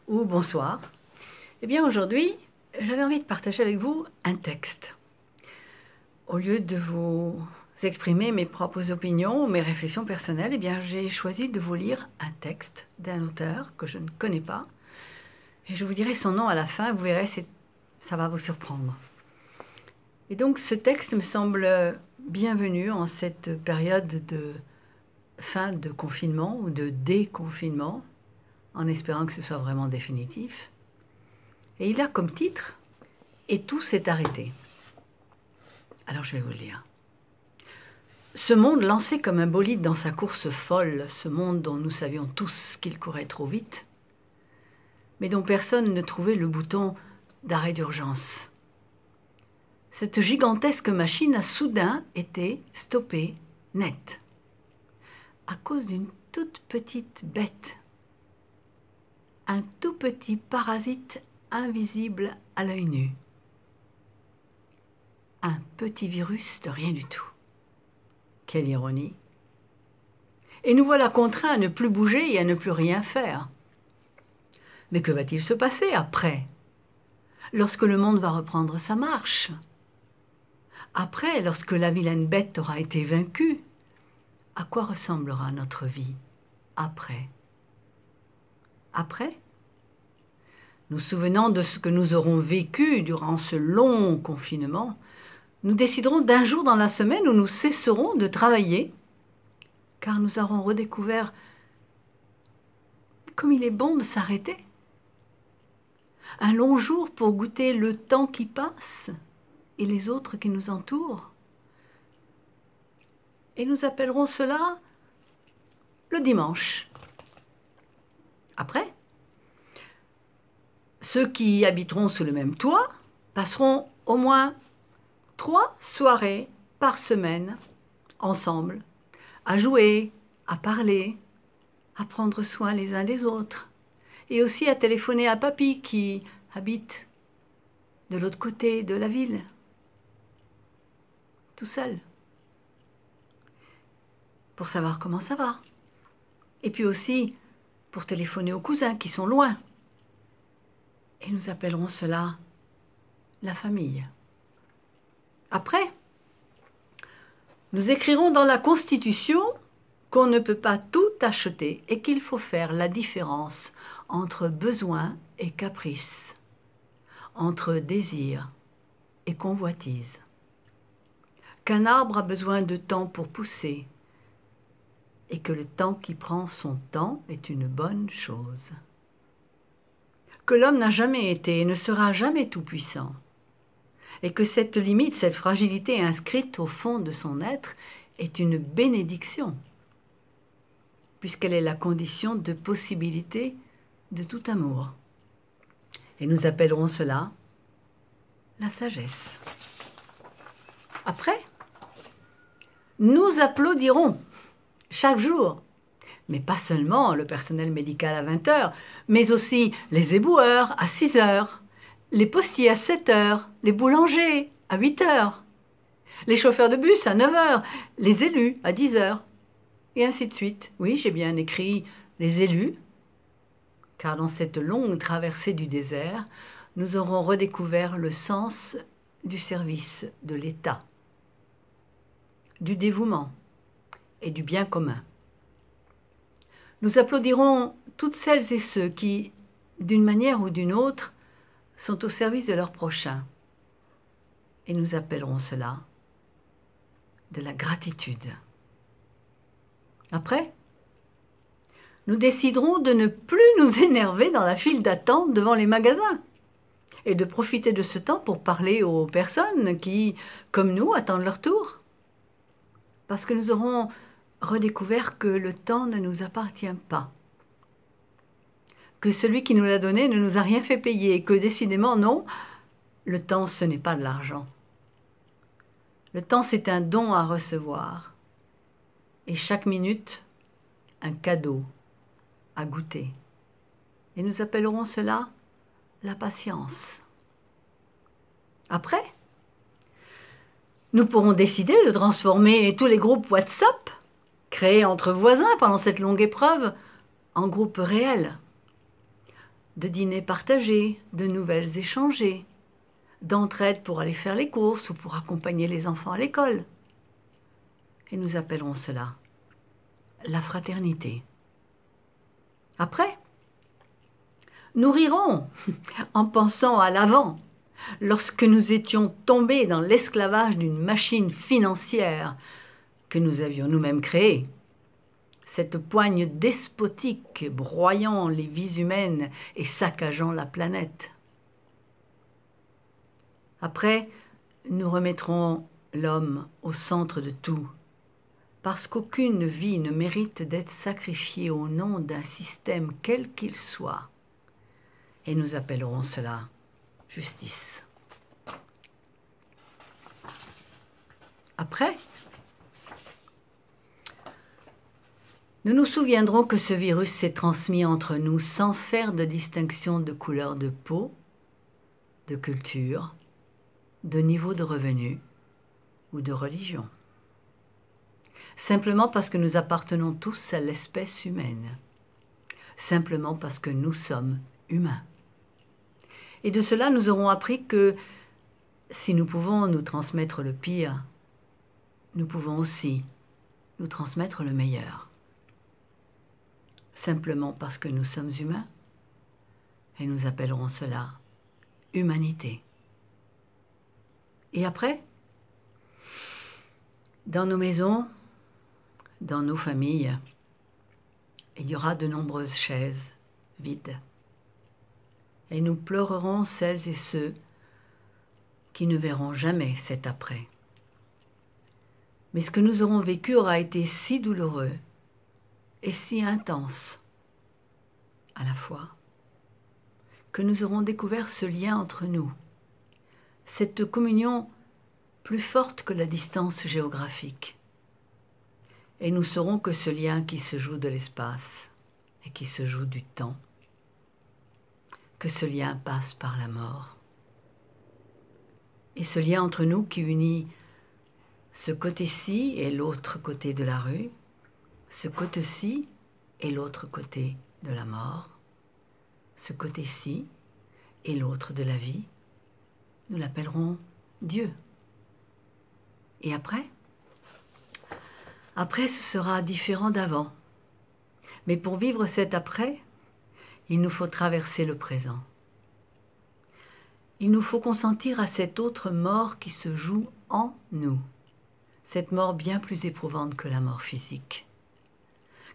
ou bonsoir. Eh bien aujourd'hui, j'avais envie de partager avec vous un texte. Au lieu de vous exprimer mes propres opinions, mes réflexions personnelles, eh bien j'ai choisi de vous lire un texte d'un auteur que je ne connais pas. Et je vous dirai son nom à la fin, vous verrez, ça va vous surprendre. Et donc ce texte me semble bienvenu en cette période de fin de confinement ou de déconfinement, en espérant que ce soit vraiment définitif. Et il a comme titre « Et tout s'est arrêté ». Alors je vais vous le lire. Ce monde lancé comme un bolide dans sa course folle, ce monde dont nous savions tous qu'il courait trop vite, mais dont personne ne trouvait le bouton d'arrêt d'urgence. Cette gigantesque machine a soudain été stoppée net, à cause d'une toute petite bête, un tout petit parasite invisible à l'œil nu. Un petit virus de rien du tout. Quelle ironie! Et nous voilà contraints à ne plus bouger et à ne plus rien faire. Mais que va-t-il se passer après? Lorsque le monde va reprendre sa marche? Après, lorsque la vilaine bête aura été vaincue? À quoi ressemblera notre vie après? Après? Nous souvenant de ce que nous aurons vécu durant ce long confinement, nous déciderons d'un jour dans la semaine où nous cesserons de travailler, car nous aurons redécouvert comme il est bon de s'arrêter. Un long jour pour goûter le temps qui passe et les autres qui nous entourent. Et nous appellerons cela le dimanche. Après, ceux qui habiteront sous le même toit passeront au moins 3 soirées par semaine ensemble, à jouer, à parler, à prendre soin les uns des autres, et aussi à téléphoner à papy qui habite de l'autre côté de la ville, tout seul, pour savoir comment ça va. Et puis aussi pour téléphoner aux cousins qui sont loin. Et nous appellerons cela la famille. Après, nous écrirons dans la Constitution qu'on ne peut pas tout acheter et qu'il faut faire la différence entre besoin et caprice, entre désir et convoitise. Qu'un arbre a besoin de temps pour pousser et que le temps qui prend son temps est une bonne chose. Que l'homme n'a jamais été et ne sera jamais tout-puissant, et que cette limite, cette fragilité inscrite au fond de son être est une bénédiction, puisqu'elle est la condition de possibilité de tout amour. Et nous appellerons cela la sagesse. Après, nous applaudirons chaque jour, mais pas seulement le personnel médical à 20 h, mais aussi les éboueurs à 6 h, les postiers à 7 h, les boulangers à 8 h, les chauffeurs de bus à 9 h, les élus à 10 h, et ainsi de suite. Oui, j'ai bien écrit les élus, car dans cette longue traversée du désert, nous aurons redécouvert le sens du service de l'État, du dévouement et du bien commun. Nous applaudirons toutes celles et ceux qui, d'une manière ou d'une autre, sont au service de leur prochain. Et nous appellerons cela de la gratitude. Après, nous déciderons de ne plus nous énerver dans la file d'attente devant les magasins et de profiter de ce temps pour parler aux personnes qui, comme nous, attendent leur tour. Parce que nous aurons redécouvert que le temps ne nous appartient pas, que celui qui nous l'a donné ne nous a rien fait payer, et que décidément, non, le temps, ce n'est pas de l'argent. Le temps, c'est un don à recevoir, et chaque minute, un cadeau à goûter. Et nous appellerons cela la patience. Après, nous pourrons décider de transformer tous les groupes WhatsApp créés entre voisins pendant cette longue épreuve en groupes réels, de dîners partagés, de nouvelles échangées, d'entraide pour aller faire les courses ou pour accompagner les enfants à l'école. Et nous appellerons cela la fraternité. Après, nous rirons en pensant à l'avant, lorsque nous étions tombés dans l'esclavage d'une machine financière que nous avions nous-mêmes créée. Cette poigne despotique broyant les vies humaines et saccageant la planète. Après, nous remettrons l'homme au centre de tout, parce qu'aucune vie ne mérite d'être sacrifiée au nom d'un système quel qu'il soit. Et nous appellerons cela justice. Après, nous nous souviendrons que ce virus s'est transmis entre nous sans faire de distinction de couleur de peau, de culture, de niveau de revenu ou de religion. Simplement parce que nous appartenons tous à l'espèce humaine. Simplement parce que nous sommes humains. Et de cela, nous aurons appris que si nous pouvons nous transmettre le pire, nous pouvons aussi nous transmettre le meilleur. Simplement parce que nous sommes humains, et nous appellerons cela humanité. Et après, dans nos maisons, dans nos familles, il y aura de nombreuses chaises vides. Et nous pleurerons celles et ceux qui ne verront jamais cet après. Mais ce que nous aurons vécu aura été si douloureux et si intense à la fois, que nous aurons découvert ce lien entre nous, cette communion plus forte que la distance géographique. Et nous saurons que ce lien qui se joue de l'espace et qui se joue du temps, que ce lien passe par la mort. Et ce lien entre nous qui unit ce côté-ci et l'autre côté de la rue, ce côté-ci et l'autre côté de la mort, ce côté-ci et l'autre de la vie, nous l'appellerons Dieu. Et après, ce sera différent d'avant. Mais pour vivre cet après, il nous faut traverser le présent. Il nous faut consentir à cette autre mort qui se joue en nous, cette mort bien plus éprouvante que la mort physique.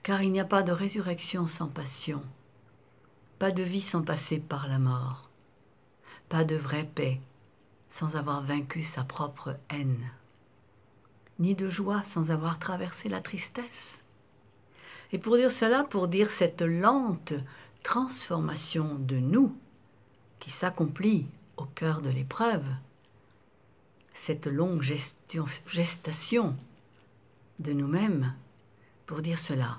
Car il n'y a pas de résurrection sans passion, pas de vie sans passer par la mort, pas de vraie paix sans avoir vaincu sa propre haine, ni de joie sans avoir traversé la tristesse. Et pour dire cela, pour dire cette lente transformation de nous qui s'accomplit au cœur de l'épreuve, cette longue gestation de nous-mêmes, pour dire cela,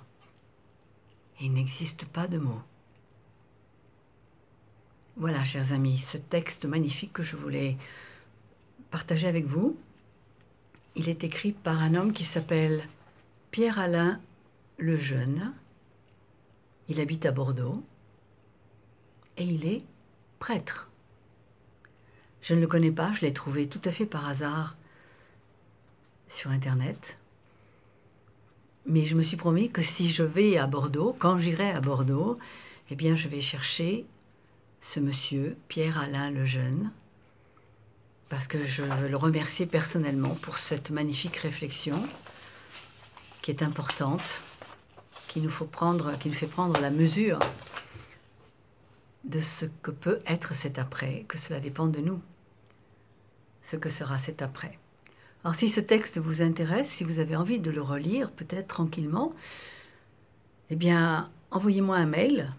il n'existe pas de mots. Voilà, chers amis, ce texte magnifique que je voulais partager avec vous. Il est écrit par un homme qui s'appelle Pierre-Alain Lejeune. Il habite à Bordeaux et il est prêtre. Je ne le connais pas, je l'ai trouvé tout à fait par hasard sur Internet. Mais je me suis promis que si je vais à Bordeaux, quand j'irai à Bordeaux, eh bien je vais chercher ce monsieur, Pierre-Alain Lejeune, parce que je veux le remercier personnellement pour cette magnifique réflexion qui est importante, qui nous fait prendre la mesure de ce que peut être cet après, que cela dépend de nous, ce que sera cet après. Alors si ce texte vous intéresse, si vous avez envie de le relire, peut-être tranquillement, eh bien envoyez-moi un mail,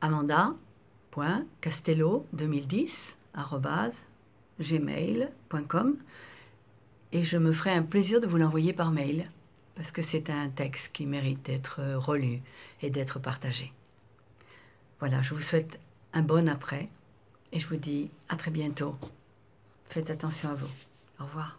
amanda.castello2010@gmail.com, et je me ferai un plaisir de vous l'envoyer par mail, parce que c'est un texte qui mérite d'être relu et d'être partagé. Voilà, je vous souhaite un bon après, et je vous dis à très bientôt. Faites attention à vous. Au revoir.